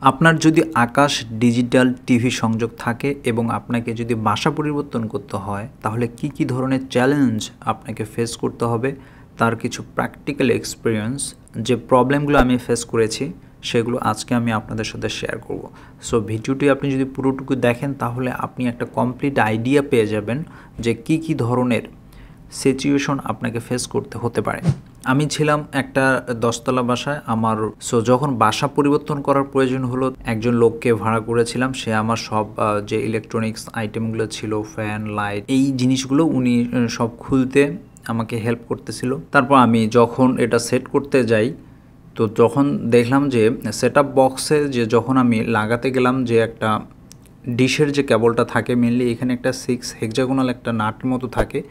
আপনার যদি আকাশ digital TV সংযোগ থাকে এবং আপনাকে যদি বাসা পরিবর্তন করতে হয় তাহলে কি ধরনের চ্যালেঞ্জ আপনাকে ফেস করতে হবে তার কিছু প্র্যাকটিক্যাল এক্সপিরিয়েন্স যে প্রবলেমগুলো আমি ফেস করেছি সেগুলো আজকে আমি আপনাদের সাথে শেয়ার করব। সো ভিডিওটি আপনি যদি পুরোটুকু দেখেন তাহলে আপনি একটা কমপ্লিট আইডিয়া পেয়ে যাবেন যে কি ধরনের সিচুয়েশন আপনাকে ফেস করতে হতে পারে। আমি ছিলাম একটা 10তলা বাসায় আমার। যখন বাসা পরিবর্তন করার প্রয়োজন হলো, একজন লোককে ভাড়া করেছিলাম। সে আমার সব যে ইলেকট্রনিক্স আইটেমগুলো ছিল, ফ্যান, লাইট, এই জিনিসগুলো উনি সব খুলতে আমাকে হেল্প করতেছিল। তারপর আমি যখন এটা সেট করতে যাই তো যখন দেখলাম যে সেটআপ বক্সে যে যখন আমি লাগাতে গেলাম যে একটা ডিশের যে কেবলটা থাকে, মেনলি এখানে একটা 6 হেক্সাগোনাল একটা নাটের মতো থাকে।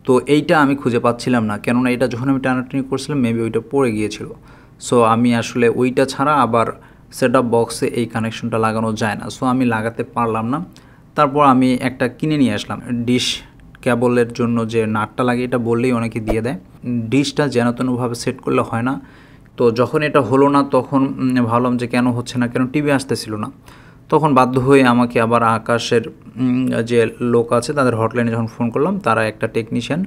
তো এইটা আমি খুঁজে পাচ্ছিলাম না, কেননা এটা যখন আমি টানাটানি করছিলাম মেবি ওইটা পড়ে গিয়েছিল। সো আমি আসলে ওইটা ছাড়া আবার সেটআপ বক্সে এই কানেকশনটা লাগানো যায় না, সো আমি লাগাতে পারলাম না। তারপর আমি একটা কিনে নিয়ে আসলাম ডিশ কেবলের জন্য যে নাটটা লাগে, এটা বললেই অনেকে দিয়ে দেয়। ডিশটা যেন তেনভাবে সেট করলে হয় না। তো যখন এটা হলো না তখন ভাবলাম যে কেন হচ্ছে না, কেন টিভি আসতেছিল না। তখন বাধ্য হয়ে আমাকে আবার আকাশের যে লোক আছে তাদের হটলাইনে যখন ফোন করলাম, তারা একটা টেকনিশিয়ান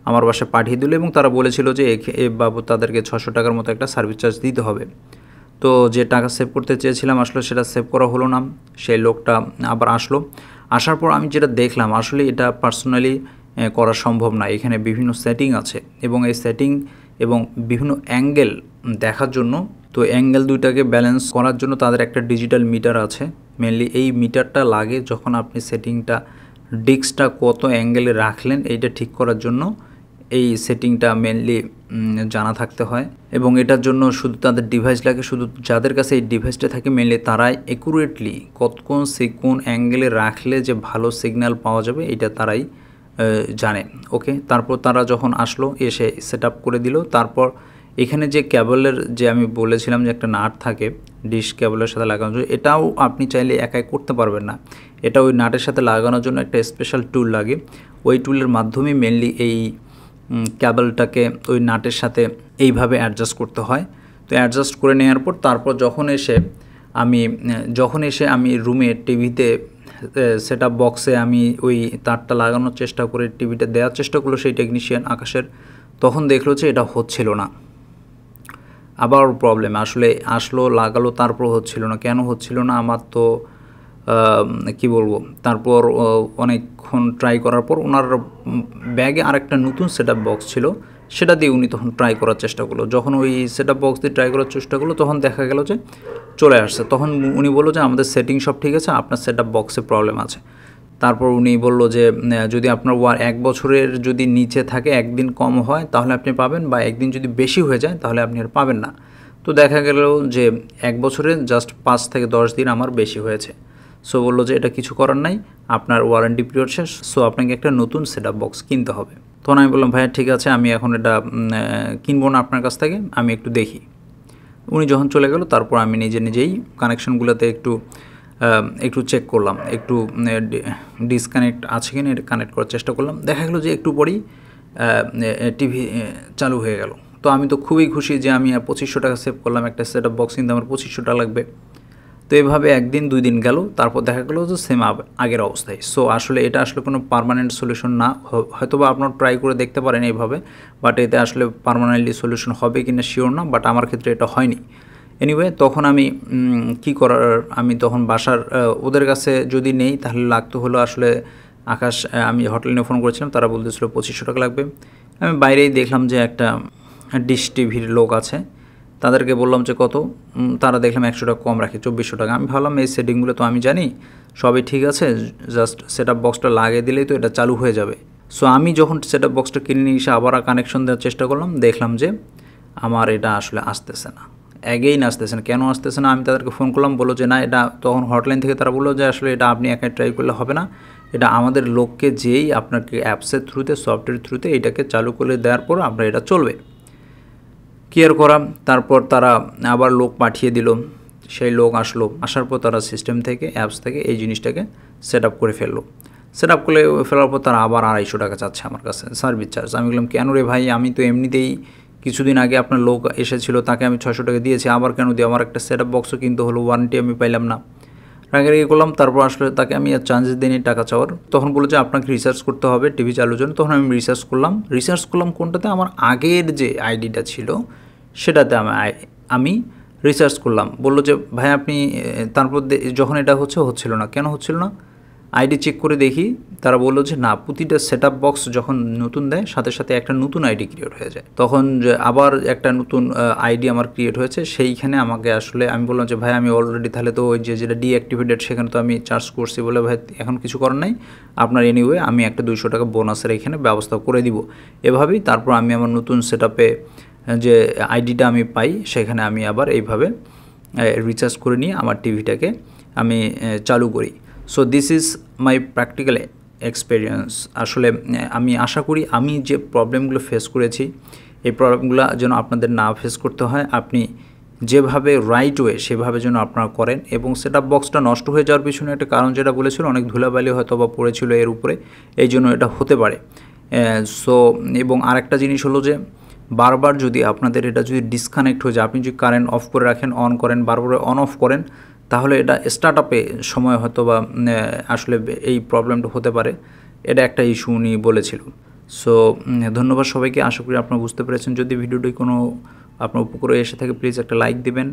আমার বাসায় পাঠিয়ে দিল এবং তারা বলেছিল যে এ বাবু তাদেরকে 600 টাকার মতো একটা সার্ভিস চার্জ দিতে হবে। তো যে টাকা সেভ করতে চেয়েছিলাম আসলে সেটা সেভ করা হলো না। সেই লোকটা আবার আসলো। আসার পর আমি যেটা দেখলাম আসলে এটা পার্সোনালি করা সম্ভব না। এখানে বিভিন্ন সেটিং আছে এবং এই সেটিং এবং বিভিন্ন অ্যাঙ্গেল দেখার জন্য, তো অ্যাঙ্গেল দুইটাকে ব্যালেন্স করার জন্য তাদের একটা ডিজিটাল মিটার আছে। মেনলি এই মিটারটা লাগে যখন আপনি সেটিংটা ডিস্কটা কত অ্যাঙ্গেলে রাখলেন এইটা ঠিক করার জন্য। এই সেটিংটা মেনলি জানা থাকতে হয় এবং এটার জন্য শুধু তাদের ডিভাইস লাগে। শুধু যাদের কাছে এই ডিভাইসটা থাকে মেনলি তারাই অ্যাকুরেটলি কোন অ্যাঙ্গেলে রাখলে যে ভালো সিগন্যাল পাওয়া যাবে এটা তারাই জানে। ওকে, তারপর তারা যখন আসলো এসে সেট আপ করে দিল। তারপর এখানে যে কেবলের যে আমি বলেছিলাম যে একটা নাট থাকে ডিশ কেবলের সাথে লাগানোর জন্য, এটাও আপনি চাইলে একাই করতে পারবেন না। এটা ওই নাটের সাথে লাগানোর জন্য একটা স্পেশাল টুল লাগে। ওই টুলের মাধ্যমে মেনলি এই কেবলটাকে ওই নাটের সাথে এইভাবে অ্যাডজাস্ট করতে হয়। তো অ্যাডজাস্ট করে নেওয়ার পর তারপর যখন এসে আমি রুমে টিভিতে সেটআপ বক্সে আমি ওই তারটা লাগানোর চেষ্টা করে টিভিটা দেওয়ার চেষ্টা করলো সেই টেকনিশিয়ান আকাশের, তখন দেখলো যে এটা হচ্ছিল না। আবার প্রবলেম আসলো লাগালো, তারপর হচ্ছিল না। কেন হচ্ছিল না আমার তো কি বলবো। তারপর অনেকক্ষণ ট্রাই করার পর ওনার ব্যাগে আরেকটা নতুন সেটআপ বক্স ছিল, সেটা দিয়ে উনি তখন ট্রাই করার চেষ্টা করলো। যখন ওই সেটআপ বক্স দিয়ে ট্রাই করার চেষ্টা করলো তখন দেখা গেল যে চলে আসছে। তখন উনি বললো যে আমাদের সেটিং সব ঠিক আছে, আপনার সেটআপ বক্সে প্রবলেম আছে। তারপর উনি বলল যে যদি আপনার 1 বছরের যদি নিচে থাকে, একদিন কম হয় তাহলে আপনি পাবেন, বা একদিন যদি বেশি হয়ে যায় তাহলে আপনি আর পাবেন না। তো দেখা গেল যে 1 বছরে জাস্ট 5 থেকে 10 দিন আমার বেশি হয়েছে। সো বললো যে এটা কিছু করার নাই, আপনার ওয়ারেন্টি পিরিয়ড শেষ, সো আপনাকে একটা নতুন সেটআপ বক্স কিনতে হবে। তখন আমি বললাম ভাইয়া ঠিক আছে, আমি এখন এটা কিনবো না আপনার কাছ থেকে, আমি একটু দেখি। উনি যখন চলে গেল তারপর আমি নিজেই কানেকশনগুলোতে একটু চেক করলাম, একটু ডিসকানেক্ট আছে কিনা এটা কানেক্ট করার চেষ্টা করলাম। দেখা গেলো যে একটু পরেই টিভি চালু হয়ে গেল। তো আমি তো খুবই খুশি যে আমি 2500 টাকা সেভ করলাম, একটা সেটআপ বক্স কিনতে আমার 2500 টাকা লাগবে। তো এভাবে 1 দিন 2 দিন গেল, তারপর দেখা গেলো যে সেম আগের অবস্থায়। সো এটা আসলে কোনো পার্মানেন্ট সলিউশন না। হয়তোবা আপনারা ট্রাই করে দেখতে পারেন এইভাবে, বাট এতে আসলে পার্মানেন্টলি সলিউশন হবে কি না শিওর না, বাট আমার ক্ষেত্রে এটা হয়নি। এনিওয়ে তখন আমি কি করার, আমি তখন বাসার ওদের কাছে যদি নেই তাহলে লাগতো হলো আসলে আকাশ। আমি হটলাইনে ফোন করেছিলাম, তারা বলতেছিল 2500 টাকা লাগবে। আমি বাইরেই দেখলাম যে একটা ডিশ টিভির লোক আছে, তাদেরকে বললাম যে কত, তারা দেখলাম 100 টাকা কম রাখে, 2400 টাকা। আমি ভাবলাম এই সেটিংগুলো তো আমি জানি, সবই ঠিক আছে, জাস্ট সেটআপ বক্সটা লাগিয়ে দিলেই তো এটা চালু হয়ে যাবে। সো আমি যখন সেটআপ বক্সটা কিনে নিয়ে এসে আবার কানেকশন দেওয়ার চেষ্টা করলাম, দেখলাম যে আমার এটা আসলে আসতেছে না, অ্যাগেইন আসতেছে না। কেন আসতেছে না আমি তাদেরকে ফোন করলাম, বললো যে না এটা, তখন হটলাইন থেকে তারা বললো যে আসলে এটা আপনি একাই ট্রাই করলে হবে না, এটা আমাদের লোককে যেই আপনাকে অ্যাপসের থ্রুতে সফটওয়্যার থ্রুতে এটাকে চালু করে দেওয়ার পর আপনার এটা চলবে। কেয়ার করা। তারপর তারা আবার লোক পাঠিয়ে দিল, সেই লোক আসলো, আসার পর তারা সিস্টেম থেকে অ্যাপস থেকে এই জিনিসটাকে সেট আপ করে ফেললো। সেট আপ করে ফেলার পর তারা আবার 250 টাকা চাচ্ছে আমার কাছে সার্ভিস চার্জ। আমি বললাম কেন রে ভাই, আমি তো এমনিতেই কিছুদিন আগে আপনার লোক এসেছিল, তাকে আমি 600 টাকা দিয়েছি, আবার কেন দিই? আমার একটা সেট আপ বক্সও কিনতে হলো, ওয়ারেন্টি আমি পাইলাম না। রাগারাগি করলাম, তারপর আসলে তাকে আমি আর চান্সেস দিইনি টাকা চাওয়ার। তখন বললো যে আপনাকে রিসার্চ করতে হবে টিভি চালুর জন্য। তখন আমি রিসার্চ করলাম কোনটাতে? আমার আগের যে আইডিটা ছিল সেটাতে আমি রিসার্চ করলাম। বললো যে ভাই আপনি তারপর যখন এটা হচ্ছিল না। কেন হচ্ছিল না? আইডি চেক করে দেখি, তারা বললো যে না, প্রতিটা সেট আপ বক্স যখন নতুন দেয় সাথে সাথে একটা নতুন আইডি ক্রিয়েট হয়ে যায়। তখন যে আবার একটা নতুন আইডি আমার ক্রিয়েট হয়েছে, সেইখানে আমাকে আসলে আমি বললাম যে ভাই আমি অলরেডি তাহলে তো ওই যেটা ডিঅ্যাক্টিভেটেড সেখানে তো আমি চার্জ করছি, বলে ভাই এখন কিছু করার নাই, আপনার এনিওয়ে আমি একটা 200 টাকা বোনাসের এখানে ব্যবস্থা করে দিব। এভাবেই তারপর আমি আমার নতুন সেট আপে যে আইডিটা আমি পাই সেখানে আমি আবার এইভাবে রিচার্জ করে নিয়ে আমার টিভিটাকে আমি চালু করি। So this is my practical experience. আসলে আমি আশা করি আমি যে প্রবলেমগুলো ফেস করেছি এই প্রবলেমগুলো যেন আপনাদের না ফেস করতে হয়। আপনি যেভাবে রাইট ওয়ে সেভাবে যেন আপনারা করেন। এবং সেট আপ বক্সটা নষ্ট হয়ে যাওয়ার পিছনে একটা কারণ যেটা বলেছিল, অনেক ধুলাবালি হয়তো বা পড়েছিল এর উপরে, এই জন্য এটা হতে পারে। সো এবং আরেকটা জিনিস হলো যে বারবার যদি আপনাদের এটা যদি ডিসকানেক্ট হয়ে যায়, আপনি যদি কারেন্ট অফ করে রাখেন, অন করেন, বারবার অন অফ করেন, তাহলে এটা স্টার্ট আপে সময় হয়তো বা আসলে এই প্রবলেমটা হতে পারে। এটা একটা ইস্যু উনি বলেছিল। সো ধন্যবাদ সবাইকে, আশা করি আপনারা বুঝতে পেরেছেন। যদি ভিডিওটি কোনো আপনার উপকারে এসে থাকে প্লিজ একটা লাইক দিবেন।